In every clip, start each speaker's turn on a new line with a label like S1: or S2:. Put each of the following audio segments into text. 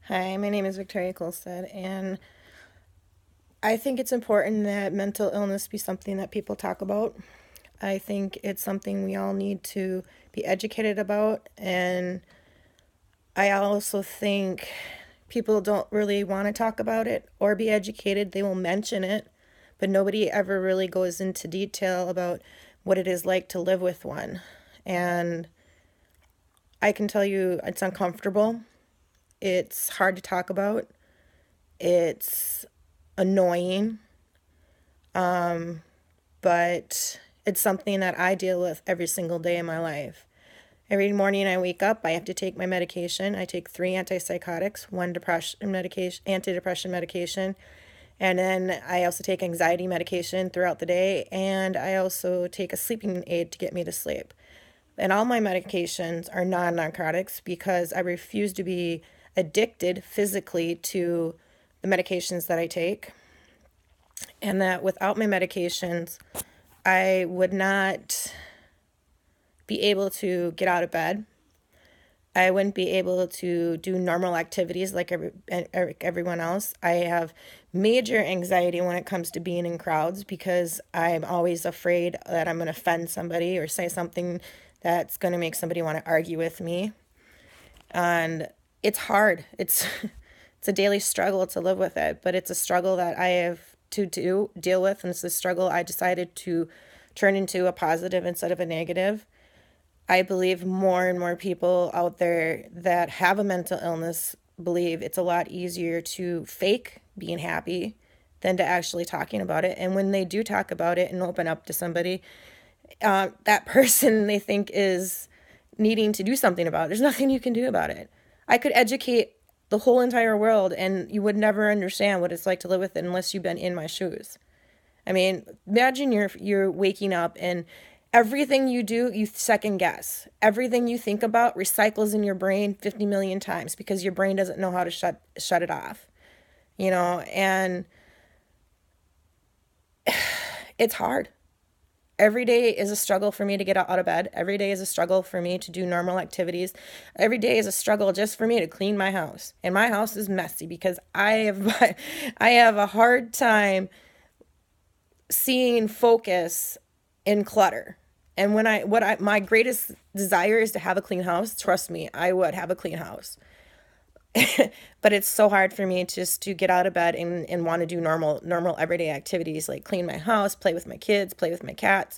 S1: Hi, my name is Victoria Kolstad, and I think it's important that mental illness be something that people talk about. I think it's something we all need to be educated about, and I also think people don't really want to talk about it or be educated. They will mention it, but nobody ever really goes into detail about what it is like to live with one. And I can tell you it's uncomfortable. It's hard to talk about. It's annoying, but it's something that I deal with every single day in my life. Every morning I wake up, I have to take my medication. I take 3 antipsychotics, 1 depression medication, antidepressant medication, and then I also take anxiety medication throughout the day, and I also take a sleeping aid to get me to sleep. And all my medications are non-narcotics because I refuse to be addicted physically to the medications that I take. And that without my medications, I would not be able to get out of bed. I wouldn't be able to do normal activities like everyone else. I have major anxiety when it comes to being in crowds because I'm always afraid that I'm going to offend somebody or say something that's going to make somebody want to argue with me. And it's hard. It's a daily struggle to live with it, but it's a struggle that I have to deal with, and it's a struggle I decided to turn into a positive instead of a negative. I believe more and more people out there that have a mental illness believe it's a lot easier to fake being happy than to actually talking about it. And when they do talk about it and open up to somebody, that person they think is needing to do something about it. There's nothing you can do about it. I could educate the whole entire world and you would never understand what it's like to live with it unless you've been in my shoes. I mean, imagine you're waking up and everything you do, you second guess. Everything you think about recycles in your brain 50 million times because your brain doesn't know how to shut it off. And it's hard. Every day is a struggle for me to get out of bed. Every day is a struggle for me to do normal activities. Every day is a struggle just for me to clean my house. And my house is messy because I have a hard time seeing focus in clutter. And my greatest desire is to have a clean house. Trust me, I would have a clean house. But it's so hard for me just to get out of bed and want to do normal everyday activities like clean my house, play with my kids, play with my cats.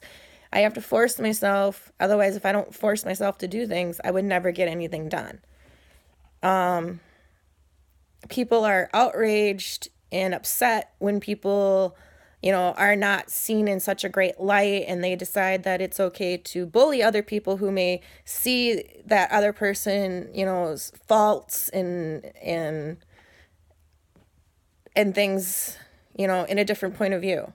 S1: I have to force myself. Otherwise, if I don't force myself to do things, I would never get anything done. People are outraged and upset when people are not seen in such a great light, and they decide that it's okay to bully other people who may see that other person's faults and things, in a different point of view.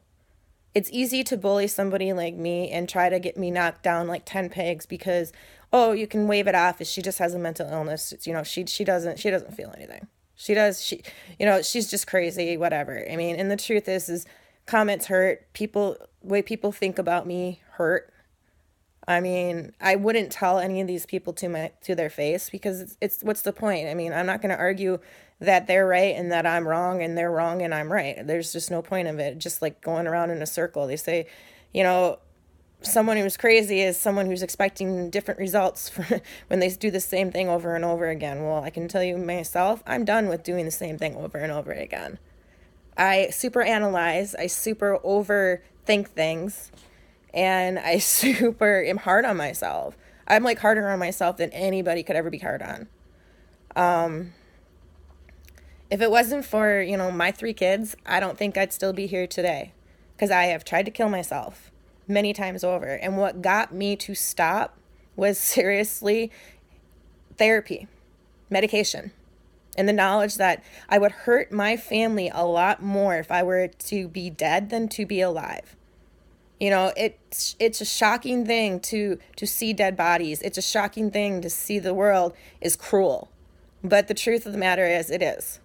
S1: It's easy to bully somebody like me and try to get me knocked down like 10 pegs because, oh, you can wave it off if she just has a mental illness. She doesn't feel anything. She's just crazy, whatever. I mean, and the truth is comments hurt. Way people think about me hurt. I mean, I wouldn't tell any of these people to their face because it's what's the point? I mean, I'm not going to argue that they're right and that I'm wrong and they're wrong and I'm right. There's just no point of it. Just like going around in a circle. They say, someone who's crazy is someone who's expecting different results when they do the same thing over and over again. Well, I can tell you myself, I'm done with doing the same thing over and over again. I super analyze, I super overthink things, and I super am hard on myself. I'm like harder on myself than anybody could ever be hard on. If it wasn't for, my 3 kids, I don't think I'd still be here today because I have tried to kill myself many times over. And what got me to stop was seriously therapy, medication, and the knowledge that I would hurt my family a lot more if I were to be dead than to be alive. It's a shocking thing to see dead bodies. It's a shocking thing to see the world is cruel. But the truth of the matter is, it is.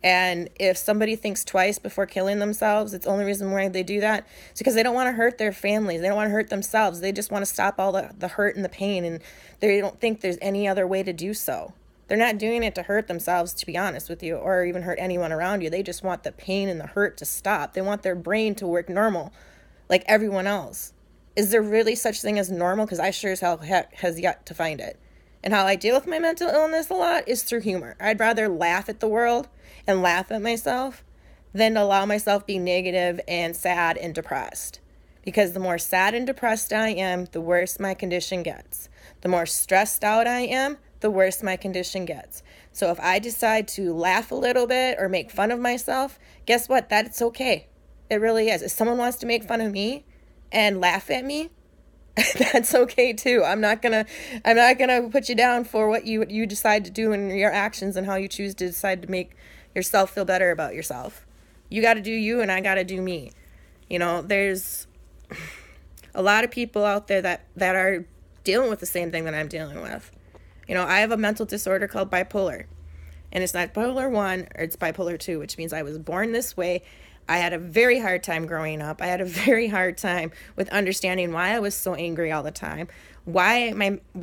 S1: And if somebody thinks twice before killing themselves, it's the only reason why they do that. It's because they don't want to hurt their families. They don't want to hurt themselves. They just want to stop all the hurt and the pain. And they don't think there's any other way to do so. They're not doing it to hurt themselves, to be honest with you, or even hurt anyone around you. They just want the pain and the hurt to stop. They want their brain to work normal, like everyone else. Is there really such thing as normal? Because I sure as hell has yet to find it. And how I deal with my mental illness a lot is through humor. I'd rather laugh at the world and laugh at myself than to allow myself be negative and sad and depressed. Because the more sad and depressed I am, the worse my condition gets. The more stressed out I am, the worse my condition gets. So if I decide to laugh a little bit or make fun of myself, guess what? That's okay. It really is. If someone wants to make fun of me and laugh at me, that's okay too. I'm not gonna put you down for what you decide to do and your actions and how you choose to decide to make yourself feel better about yourself. You got to do you, and I got to do me. There's a lot of people out there that are dealing with the same thing that I'm dealing with. I have a mental disorder called bipolar, and it's not bipolar 1 or it's bipolar 2, which means I was born this way. I had a very hard time growing up. I had a very hard time with understanding why I was so angry all the time, why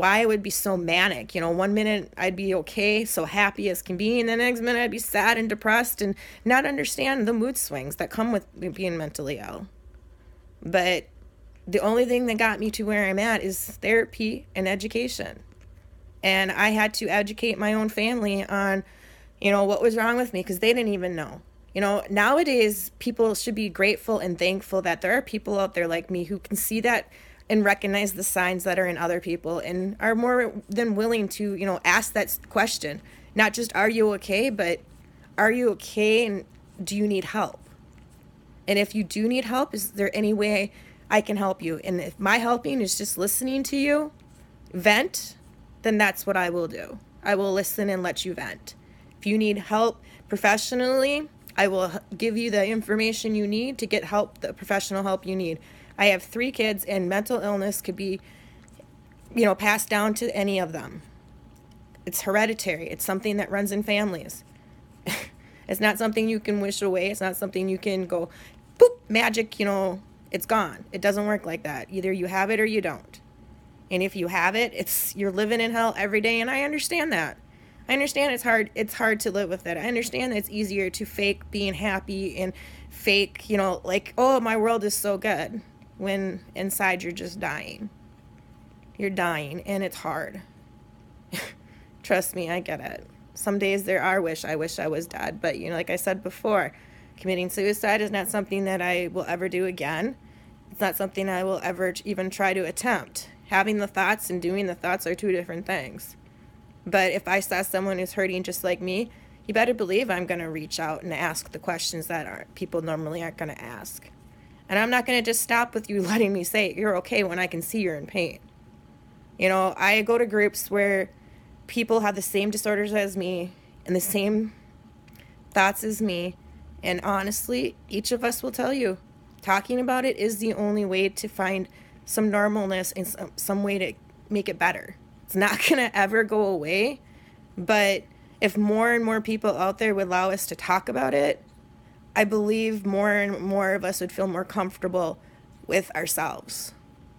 S1: I would be so manic. 1 minute I'd be okay, so happy as can be, and the next minute I'd be sad and depressed and not understand the mood swings that come with being mentally ill. But the only thing that got me to where I'm at is therapy and education. And I had to educate my own family on, what was wrong with me, because they didn't even know. Nowadays, people should be grateful and thankful that there are people out there like me who can see that and recognize the signs that are in other people and are more than willing to, ask that question. Not just, are you okay, but are you okay and do you need help? And if you do need help, is there any way I can help you? And if my helping is just listening to you vent, then that's what I will do. I will listen and let you vent. If you need help professionally, I will give you the information you need to get help, the professional help you need. I have 3 kids, and mental illness could be, passed down to any of them. It's hereditary. It's something that runs in families. It's not something you can wish away. It's not something you can go, boop, magic, it's gone. It doesn't work like that. Either you have it or you don't. And if you have it, you're living in hell every day, and I understand that. I understand it's hard to live with it. I understand that it's easier to fake being happy and fake, like, oh, my world is so good, when inside you're just dying. You're dying, and it's hard. Trust me, I get it. Some days there are I wish I was dead, but, like I said before, committing suicide is not something that I will ever do again. It's not something I will ever even try to attempt. Having the thoughts and doing the thoughts are 2 different things. But if I saw someone who's hurting just like me, you better believe I'm going to reach out and ask the questions that people normally aren't going to ask. And I'm not going to just stop with you letting me say you're okay when I can see you're in pain. I go to groups where people have the same disorders as me and the same thoughts as me. And honestly, each of us will tell you, talking about it is the only way to find some normalness and some way to make it better. It's not going to ever go away, but if more and more people out there would allow us to talk about it, I believe more and more of us would feel more comfortable with ourselves,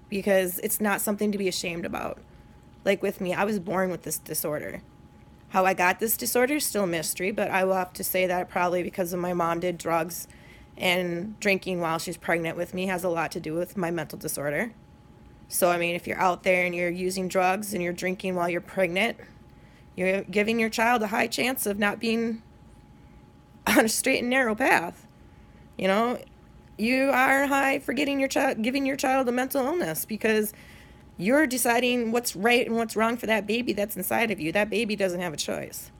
S1: because it's not something to be ashamed about. Like with me, I was born with this disorder. How I got this disorder is still a mystery, but I will have to say that probably because of my mom did drugs, and drinking while she's pregnant with me has a lot to do with my mental disorder. So, if you're out there and you're using drugs and you're drinking while you're pregnant, you're giving your child a high chance of not being on a straight and narrow path. You are high for giving your child a mental illness, because you're deciding what's right and what's wrong for that baby that's inside of you. That baby doesn't have a choice.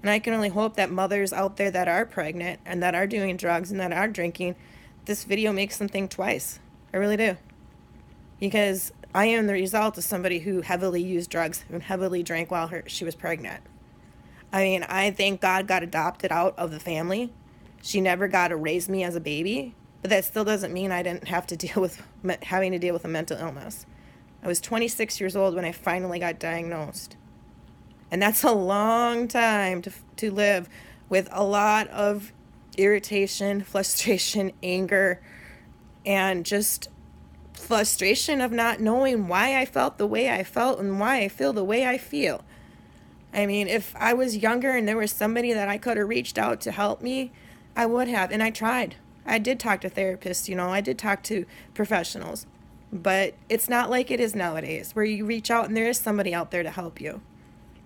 S1: And I can only hope that mothers out there that are pregnant and that are doing drugs and that are drinking, this video makes them think twice. I really do. Because I am the result of somebody who heavily used drugs and heavily drank while she was pregnant. I thank God got adopted out of the family. She never got to raise me as a baby, but that still doesn't mean I didn't have to having to deal with a mental illness. I was 26 years old when I finally got diagnosed. And that's a long time to live with a lot of irritation, frustration, anger, and just frustration of not knowing why I felt the way I felt and why I feel the way I feel. I mean, if I was younger and there was somebody that I could have reached out to help me, I would have. And I tried. I did talk to therapists, I did talk to professionals. But it's not like it is nowadays, where you reach out and there is somebody out there to help you.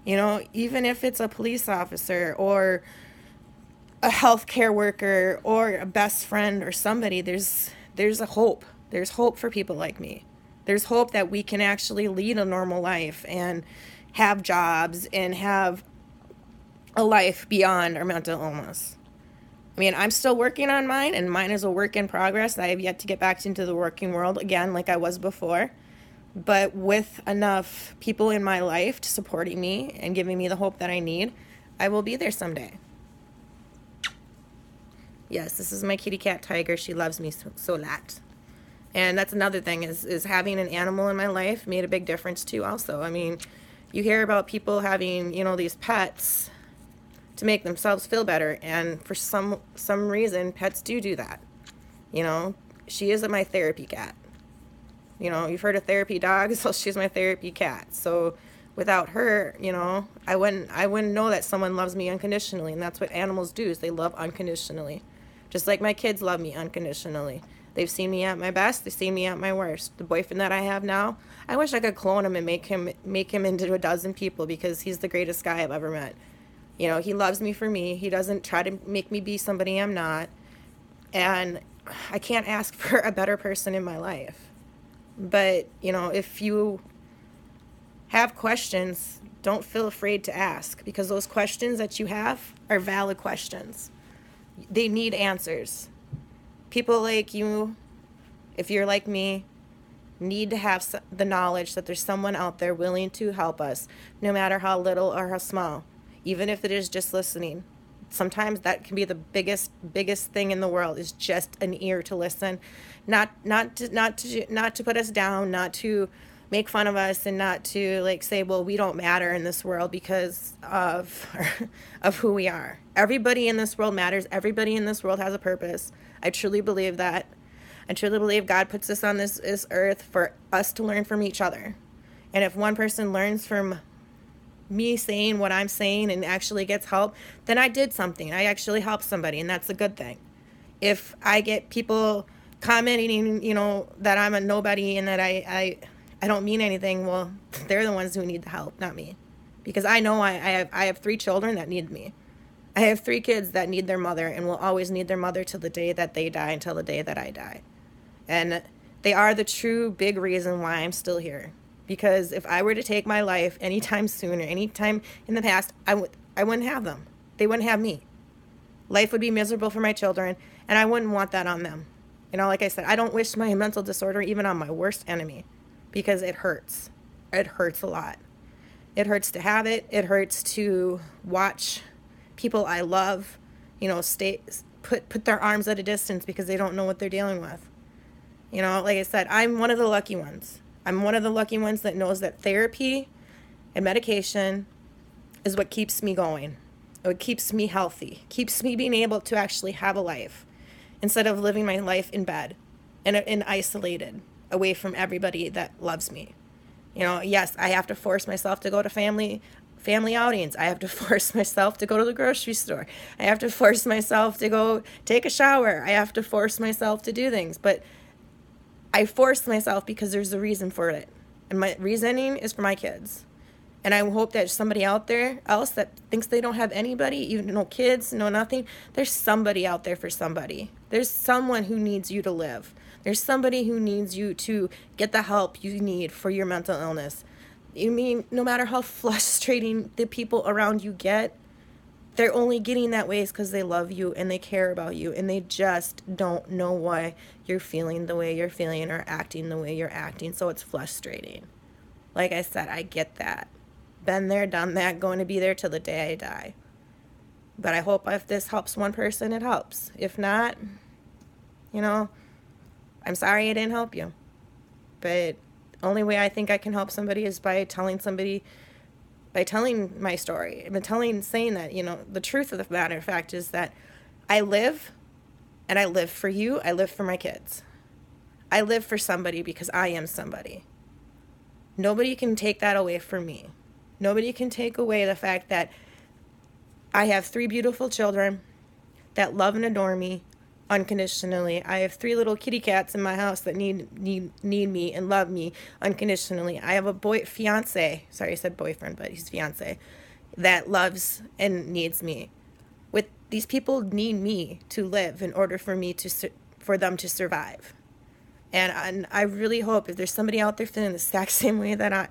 S1: Even if it's a police officer or a healthcare worker or a best friend or somebody, there's a hope. There's hope for people like me. There's hope that we can actually lead a normal life and have jobs and have a life beyond our mental illness. I mean, I'm still working on mine, and mine is a work in progress. I have yet to get back into the working world again like I was before. But with enough people in my life supporting me and giving me the hope that I need, I will be there someday. Yes, this is my kitty cat Tiger. She loves me so lot. And that's another thing is having an animal in my life made a big difference too also. I mean, you hear about people having, these pets to make themselves feel better, and for some reason pets do that. She is my therapy cat. You've heard of therapy dogs. Well, she's my therapy cat. So without her, I wouldn't know that someone loves me unconditionally. And that's what animals do, is they love unconditionally. Just like my kids love me unconditionally. They've seen me at my best. They've seen me at my worst. The boyfriend that I have now, I wish I could clone him and make him into a dozen people, because he's the greatest guy I've ever met. He loves me for me. He doesn't try to make me be somebody I'm not. And I can't ask for a better person in my life. But, if you have questions, don't feel afraid to ask, because those questions that you have are valid questions. They need answers. People like you, if you're like me, need to have the knowledge that there's someone out there willing to help us, no matter how little or how small, even if it is just listening. Sometimes that can be the biggest thing in the world, is just an ear to listen, not to put us down, not to make fun of us, and not to say, well, we don't matter in this world because of who we are. Everybody in this world matters. Everybody in this world has a purpose. I truly believe that. I truly believe God puts us on this earth for us to learn from each other. And if one person learns from me saying what I'm saying and actually gets help, then I did something. I actually helped somebody, and that's a good thing. If I get people commenting, that I'm a nobody and that I don't mean anything, well, they're the ones who need the help, not me. Because I know I have 3 children that need me. I have 3 kids that need their mother and will always need their mother till the day that they die, until the day that I die. And they are the true big reason why I'm still here. Because if I were to take my life anytime soon or anytime in the past, I wouldn't have them. They wouldn't have me. Life would be miserable for my children, and I wouldn't want that on them. Like I said, I don't wish my mental disorder even on my worst enemy, because it hurts. It hurts a lot. It hurts to have it. It hurts to watch people I love, put their arms at a distance because they don't know what they're dealing with. Like I said, I'm one of the lucky ones. I'm one of the lucky ones that knows that therapy and medication is what keeps me going. It keeps me healthy, keeps me being able to actually have a life instead of living my life in bed and isolated away from everybody that loves me. Yes, I have to force myself to go to family outings. I have to force myself to go to the grocery store. I have to force myself to go take a shower. I have to force myself to do things. But I force myself because there's a reason for it. And my reasoning is for my kids. And I hope that somebody out there else that thinks they don't have anybody, even no kids, no nothing, there's somebody out there for somebody. There's someone who needs you to live. There's somebody who needs you to get the help you need for your mental illness. No matter how frustrating the people around you get, they're only getting that way because they love you and they care about you, and they just don't know why you're feeling the way you're feeling or acting the way you're acting, so it's frustrating. Like I said, I get that. Been there, done that, going to be there till the day I die. But I hope if this helps one person, it helps. If not, I'm sorry I didn't help you. But the only way I think I can help somebody is by telling my story. Saying that, the truth of the matter of fact is that I live, and I live for you. I live for my kids. I live for somebody because I am somebody. Nobody can take that away from me. Nobody can take away the fact that I have 3 beautiful children that love and adore me unconditionally. I have 3 little kitty cats in my house that need me and love me unconditionally. I have a fiance, sorry I said boyfriend, but he's fiance, that loves and needs me. With these people need me to live in order for them to survive. And I really hope if there's somebody out there feeling the exact same way that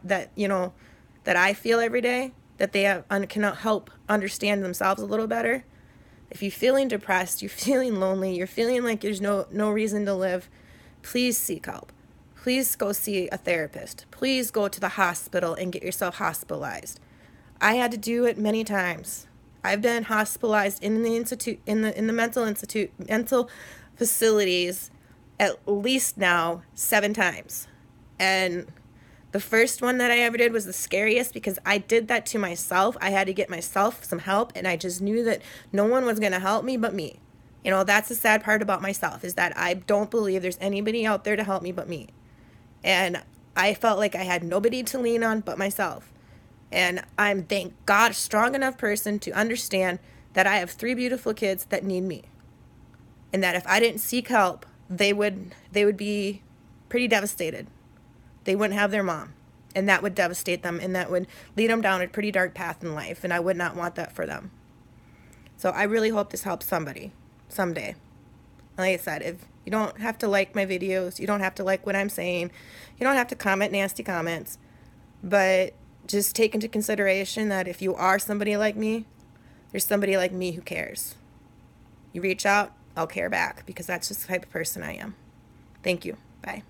S1: I feel every day, that they cannot help understand themselves a little better. If you're feeling depressed, you're feeling lonely, you're feeling like there's no reason to live, please seek help. Please go see a therapist. Please go to the hospital and get yourself hospitalized. I had to do it many times. I've been hospitalized in the mental facilities at least now 7 times. And the first one that I ever did was the scariest because I did that to myself. I had to get myself some help, and I just knew that no one was going to help me but me. That's the sad part about myself, is that I don't believe there's anybody out there to help me but me. And I felt like I had nobody to lean on but myself. And I'm, thank God, a strong enough person to understand that I have 3 beautiful kids that need me. And that if I didn't seek help, they would be pretty devastated. They wouldn't have their mom, and that would devastate them, and that would lead them down a pretty dark path in life, and I would not want that for them. So I really hope this helps somebody someday. Like I said, if you don't have to like my videos, you don't have to like what I'm saying, you don't have to comment nasty comments, but just take into consideration that if you are somebody like me, there's somebody like me who cares. You reach out, I'll care back, because that's just the type of person I am. Thank you. Bye.